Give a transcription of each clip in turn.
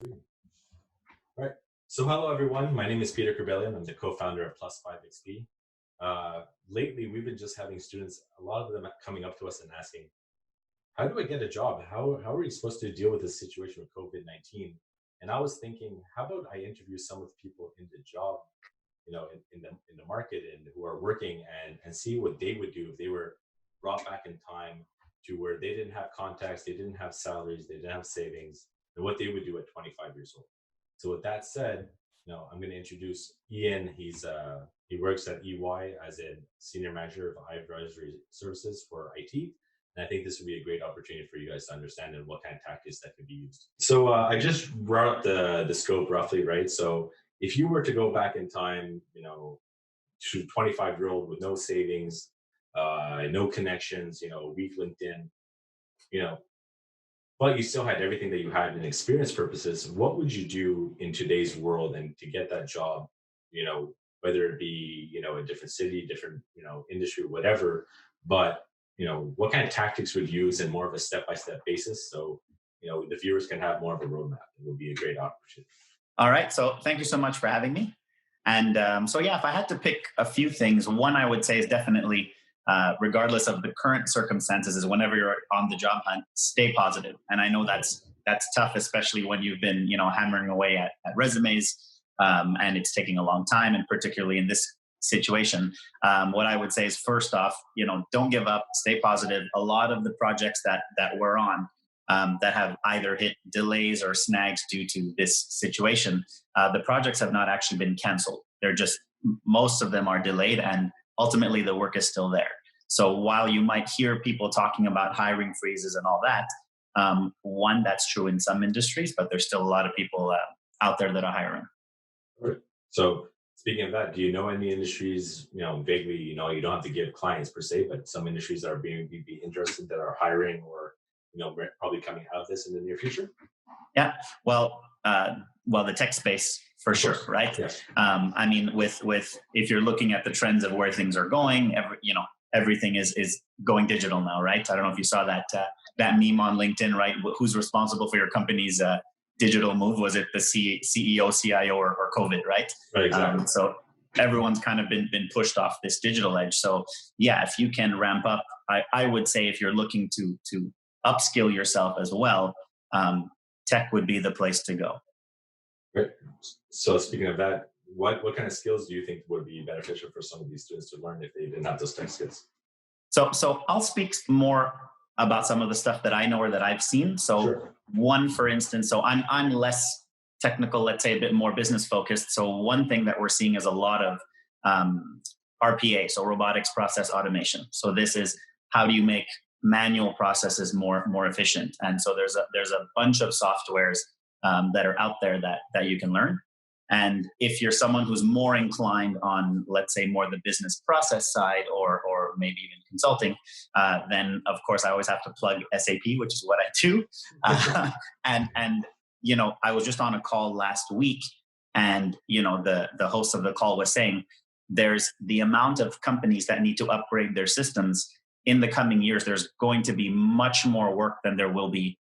All right. So hello, everyone. My name is Peter Corbellion. I'm the co-founder of Plus 5XP. Lately, we've been just having students, a lot of them coming up to us and asking, how do I get a job? How are we supposed to deal with this situation with COVID-19? And I was thinking, how about I interview some of the people in the job, in the market and who are working and see what they would do if they were brought back in time to where they didn't have contacts, they didn't have salaries, they didn't have savings, and what they would do at 25 years old. So with that said, I'm going to introduce Ian. He works at EY as a senior manager of advisory services for IT. And I think this would be a great opportunity for you guys to understand and what kind of tactics that could be used. So I just brought up the scope roughly, right? So if you were to go back in time, to 25-year-old with no savings, no connections, weak LinkedIn, but you still had everything that you had in experience purposes, what would you do in today's world and to get that job, whether it be, a different city, different, industry, whatever, but, what kind of tactics would you use in more of a step-by-step basis? So, the viewers can have more of a roadmap. It would be a great opportunity. All right. So thank you so much for having me. And if I had to pick a few things, one I would say is definitely, regardless of the current circumstances, is whenever you're on the job hunt, stay positive. And I know that's tough, especially when you've been, hammering away at resumes, and it's taking a long time, and particularly in this situation. What I would say is, first off, don't give up, stay positive. A lot of the projects that we're on that have either hit delays or snags due to this situation, the projects have not actually been canceled. They're just, most of them are delayed, and ultimately the work is still there. So while you might hear people talking about hiring freezes and all that, one, that's true in some industries, but there's still a lot of people out there that are hiring. Right. So speaking of that, do you know any industries, vaguely, you don't have to give clients per se, but some industries that are be interested that are hiring or, probably coming out of this in the near future? Yeah. Well, the tech space for sure, right? Yes. I mean, with if you're looking at the trends of where things are going, everything is going digital now, right? I don't know if you saw that meme on LinkedIn, right? Who's responsible for your company's digital move? Was it the CEO, CIO, or COVID, right? Right, exactly. So everyone's kind of been pushed off this digital edge. So yeah, if you can ramp up, I would say if you're looking to upskill yourself as well, tech would be the place to go. Right. So speaking of that, what kind of skills do you think would be beneficial for some of these students to learn if they didn't have those tech skills? So I'll speak more about some of the stuff that I know or that I've seen. So Sure. One, for instance, so I'm less technical, let's say a bit more business focused. So one thing that we're seeing is a lot of RPA, so robotics process automation. So this is, how do you make manual processes more efficient? And so there's a bunch of softwares that are out there that you can learn. And if you're someone who's more inclined on, let's say, more the business process side or maybe even consulting, then of course I always have to plug SAP, which is what I do. And I was just on a call last week, and the host of the call was saying there's the amount of companies that need to upgrade their systems in the coming years. There's going to be much more work than there will be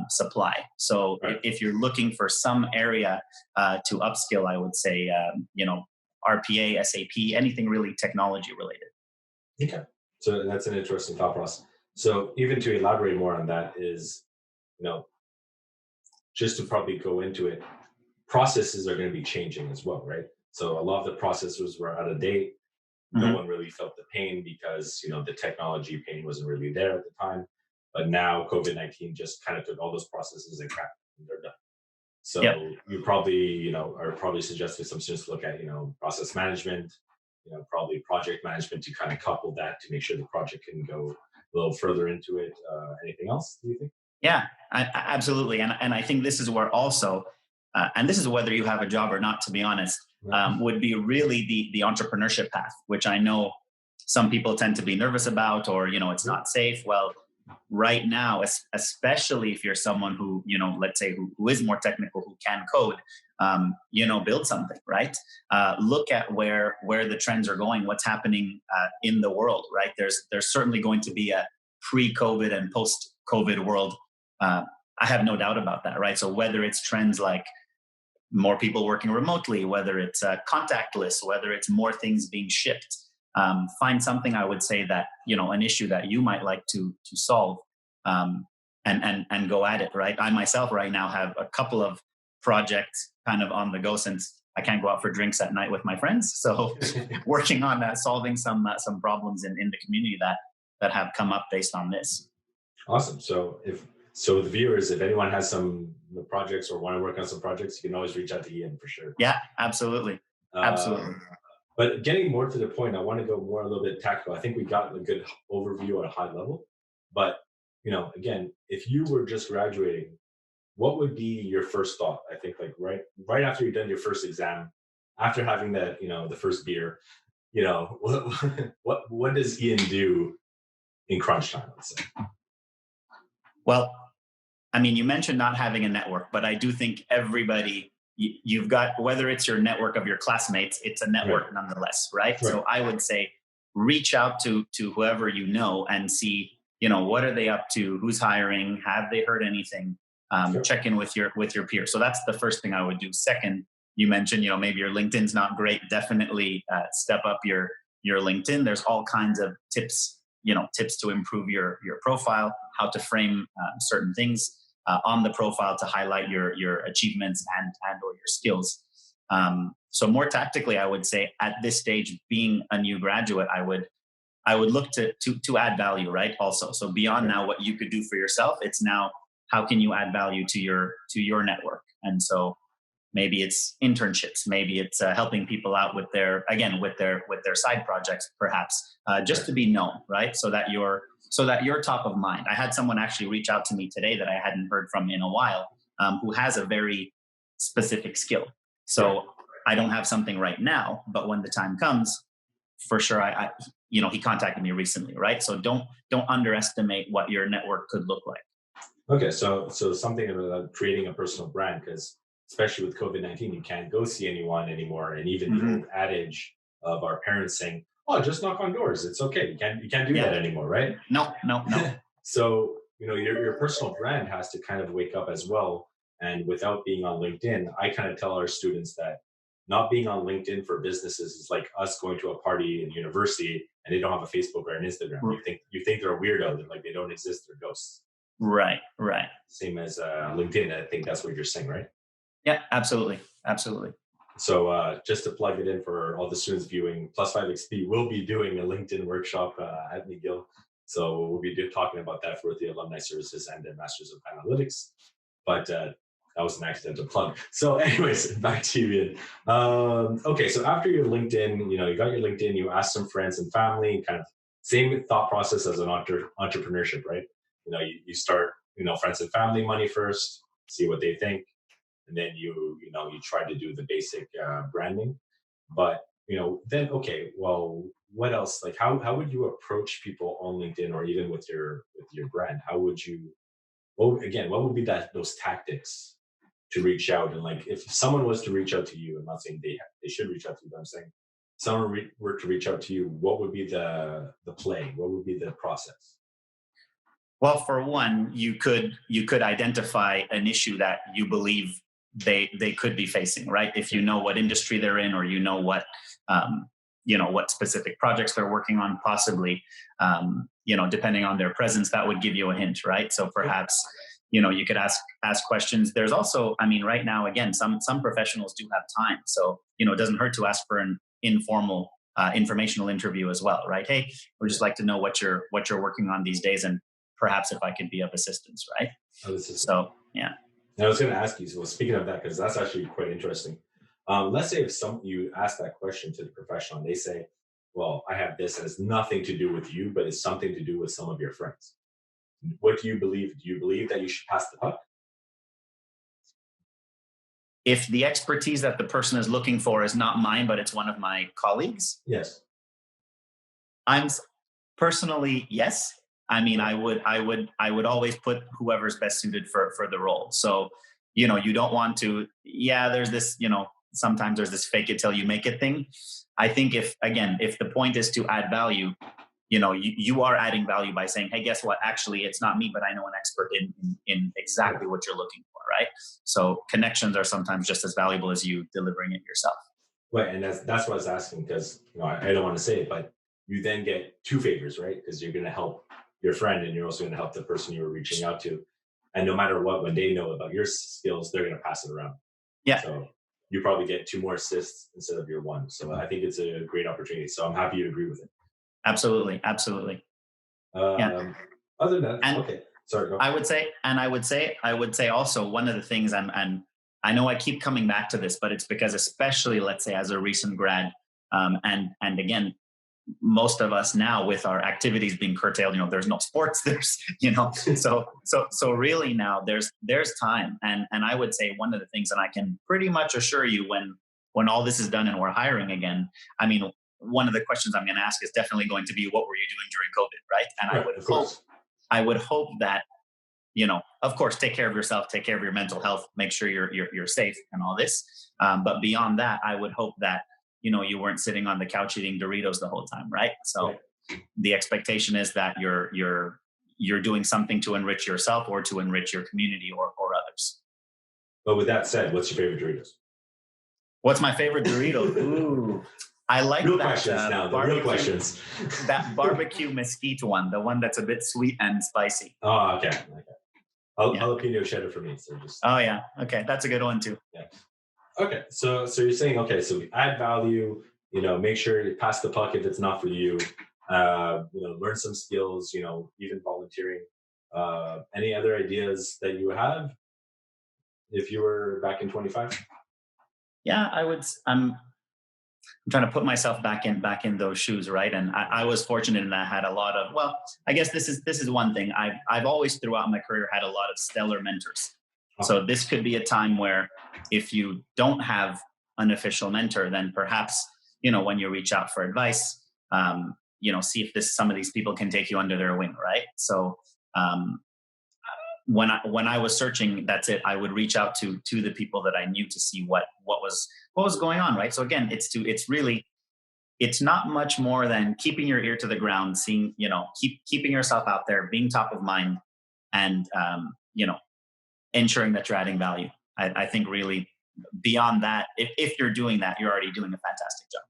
supply. So right. If you're looking for some area to upskill, I would say, RPA, SAP, anything really technology related. Okay. So that's an interesting thought process. So even to elaborate more on that is, just to probably go into it, processes are going to be changing as well, right? So a lot of the processes were out of date. No one really felt the pain because, the technology pain wasn't really there at the time. But now COVID-19 just kind of took all those processes and crap, and they're done. So Yep. You probably, are probably suggesting some students to look at, process management, probably project management to kind of couple that to make sure the project can go a little further into it. Anything else, do you think? Yeah, absolutely. And I think this is where also, and this is whether you have a job or not, to be honest, would be really the entrepreneurship path, which I know some people tend to be nervous about, or, it's not safe. Well, right now, especially if you're someone who, let's say who is more technical, who can code, build something, right? Look at where the trends are going, what's happening in the world, right? There's certainly going to be a pre-COVID and post-COVID world. I have no doubt about that, right? So whether it's trends like more people working remotely, whether it's contactless, whether it's more things being shipped, find something, I would say, that, an issue that you might like to solve, and go at it, right? I myself right now have a couple of projects kind of on the go, since I can't go out for drinks at night with my friends. So working on solving some problems in the community that have come up based on this. Awesome. So the viewers, if anyone has some projects or want to work on some projects, you can always reach out to Ian for sure. Yeah, absolutely. Absolutely. But getting more to the point, I want to go more a little bit tactical. I think we got a good overview at a high level. But, again, if you were just graduating, what would be your first thought? I think like right after you've done your first exam, after having that, the first beer, what does Ian do in crunch time, let's say? Well, I mean, you mentioned not having a network, but I do think everybody, you've got, whether it's your network of your classmates, it's a network nonetheless, right? So I would say reach out to whoever you know and see, what are they up to? Who's hiring? Have they heard anything? Check in with your peers. So that's the first thing I would do. Second, you mentioned, maybe your LinkedIn's not great. Definitely step up your LinkedIn. There's all kinds of tips to improve your profile, how to frame certain things on the profile to highlight your achievements and or your skills. So more tactically, I would say at this stage, being a new graduate, I would look to add value, right? Also, so beyond now what you could do for yourself, it's now how can you add value to your network? And so maybe it's internships, maybe it's helping people out with their side projects, perhaps, just to be known, right? So that you're top of mind. I had someone actually reach out to me today that I hadn't heard from in a while, who has a very specific skill. So I don't have something right now, but when the time comes, for sure, he contacted me recently, right? So don't underestimate what your network could look like. Okay, so something about creating a personal brand, because especially with COVID-19, you can't go see anyone anymore, and even the old adage of our parents saying, "Oh, just knock on doors. It's okay." You can't do that anymore, right? No. So your personal brand has to kind of wake up as well. And without being on LinkedIn, I kind of tell our students that not being on LinkedIn for businesses is like us going to a party in university and they don't have a Facebook or an Instagram. You think they're a weirdo, and like they don't exist, they're ghosts. Right. Same as LinkedIn. I think that's what you're saying, right? Yeah, absolutely. So just to plug it in for all the students viewing, Plus 5XP will be doing a LinkedIn workshop at McGill. So we'll be talking about that for the Alumni Services and the Masters of Analytics. But that was an accidental plug. So anyways, back to you, Ian. Okay, so after your LinkedIn, you got your LinkedIn, you asked some friends and family, kind of same thought process as an entrepreneurship, right? You start, friends and family money first, see what they think. And then you try to do the basic branding, but then okay, well, what else? Like how would you approach people on LinkedIn or even with your brand? How would you? Well, again, what would be those tactics to reach out? And like if someone was to reach out to you, I'm not saying they should reach out to you, but I'm saying if someone were to reach out to you, what would be the play? What would be the process? Well, for one, you could identify an issue that you believe they could be facing, right? If you know what industry they're in, or what what specific projects they're working on, possibly, depending on their presence, that would give you a hint, right? So perhaps, you could ask questions. There's also, right now, again, some professionals do have time, so it doesn't hurt to ask for an informal informational interview as well, right? Hey, we'd just like to know what you're working on these days, and perhaps if I could be of assistance, right? So, yeah. And I was going to ask you, so speaking of that, because that's actually quite interesting. Let's say if you ask that question to the professional and they say, well, I have this and it's nothing to do with you, but it's something to do with some of your friends. What do you believe? Do you believe that you should pass the buck? If the expertise that the person is looking for is not mine, but it's one of my colleagues? Yes. I'm personally, yes. I would always put whoever's best suited for the role. So, you don't want to, there's this, sometimes there's this fake it till you make it thing. I think if the point is to add value, you are adding value by saying, hey, guess what? Actually, it's not me, but I know an expert in exactly what you're looking for, right? So connections are sometimes just as valuable as you delivering it yourself. Right, and that's what I was asking because I don't want to say it, but you then get two favors, right? Because you're going to help your friend, and you're also going to help the person you were reaching out to. And no matter what, when they know about your skills, they're going to pass it around. Yeah, So you probably get two more assists instead of your one. So I think it's a great opportunity. So I'm happy you agree with it. absolutely, absolutely. Yeah, Um, Other than that, and okay, sorry, go. I would say also one of the things, and I know I keep coming back to this, but it's because especially let's say as a recent grad, and again, most of us now with our activities being curtailed, there's no sports, there's, so really now there's time, and I would say one of the things, and I can pretty much assure you when all this is done and we're hiring again, I mean, one of the questions I'm going to ask is definitely going to be, what were you doing during COVID, right? And Right, of course. I would hope that, of course, take care of yourself, take care of your mental health, make sure you're safe and all this. But beyond that, I would hope that, you weren't sitting on the couch eating Doritos the whole time, right? So Right. the expectation is that you're doing something to enrich yourself or to enrich your community or others. But with that said, what's your favorite Doritos? What's my favorite Dorito? Ooh, I like Real that questions now. The real questions. that barbecue mesquite one, the one that's a bit sweet and spicy. Oh, okay. Okay. Yeah. Jalapeno cheddar for me. So just Oh yeah. Okay, that's a good one too. yeah. Okay. So you're saying, okay, so we add value. Make sure you pass the puck if it's not for you. Learn some skills. Even volunteering. Any other ideas that you have if you were back in 25? Yeah, I'm trying to put myself back in those shoes, right? And I was fortunate in that I had a lot of, well, I guess this is one thing. I've always throughout my career had a lot of stellar mentors. Okay. So this could be a time where if you don't have an official mentor, then perhaps, when you reach out for advice, see if some of these people can take you under their wing, right? So um, when I was searching, that's it. I would reach out to the people that I knew to see what was going on, right? So again, it's not much more than keeping your ear to the ground, seeing, keeping yourself out there, being top of mind, and ensuring that you're adding value. I think really beyond that, if you're doing that, you're already doing a fantastic job.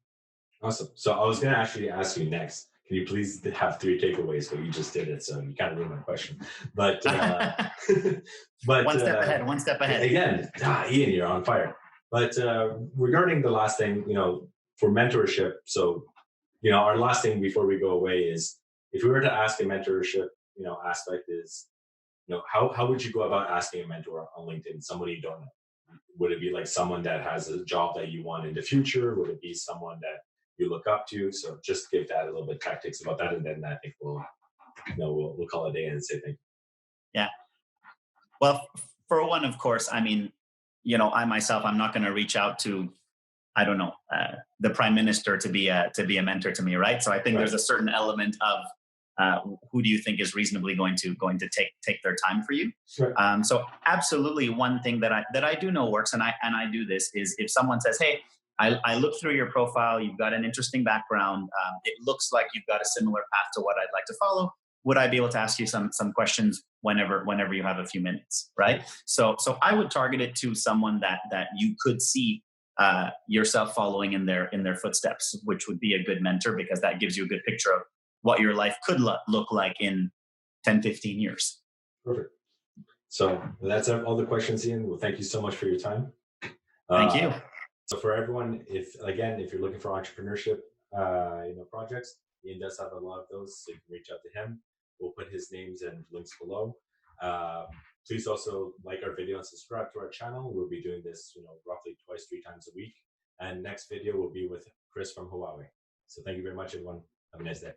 Awesome. So I was going to actually ask you next. Can you please have three takeaways? But you just did it, so you kind of ruined my question. But but One step ahead. One step ahead. again, Ian, you're on fire. But regarding the last thing, for mentorship. So our last thing before we go away is, if we were to ask a mentorship, aspect is, how would you go about asking a mentor on LinkedIn, somebody you don't know? Would it be like someone that has a job that you want in the future? Would it be someone that you look up to? So just give that a little bit of tactics about that, and then I think we'll call it a day and say thank you. Yeah. Well, for one, of course, I mean, I myself, I'm not going to reach out to, I don't know, the prime minister to be a mentor to me, right? So I think Right. there's a certain element of who do you think is reasonably going to take their time for you. Right. So absolutely, one thing that I do know works, and I do this, is if someone says, "Hey, I looked through your profile. You've got an interesting background. It looks like you've got a similar path to what I'd like to follow. Would I be able to ask you some questions whenever you have a few minutes?" Right. So I would target it to someone that you could see yourself following in their footsteps, which would be a good mentor, because that gives you a good picture of what your life could look like in 10, 15 years. Perfect. So that's all the questions, Ian. Well, thank you so much for your time. Thank you. So for everyone, if you're looking for entrepreneurship, projects, Ian does have a lot of those, so you can reach out to him. We'll put his names and links below. Please also like our video and subscribe to our channel. We'll be doing this, roughly twice, 3 times a week. And next video will be with Chris from Huawei. So thank you very much, everyone. Have a nice day.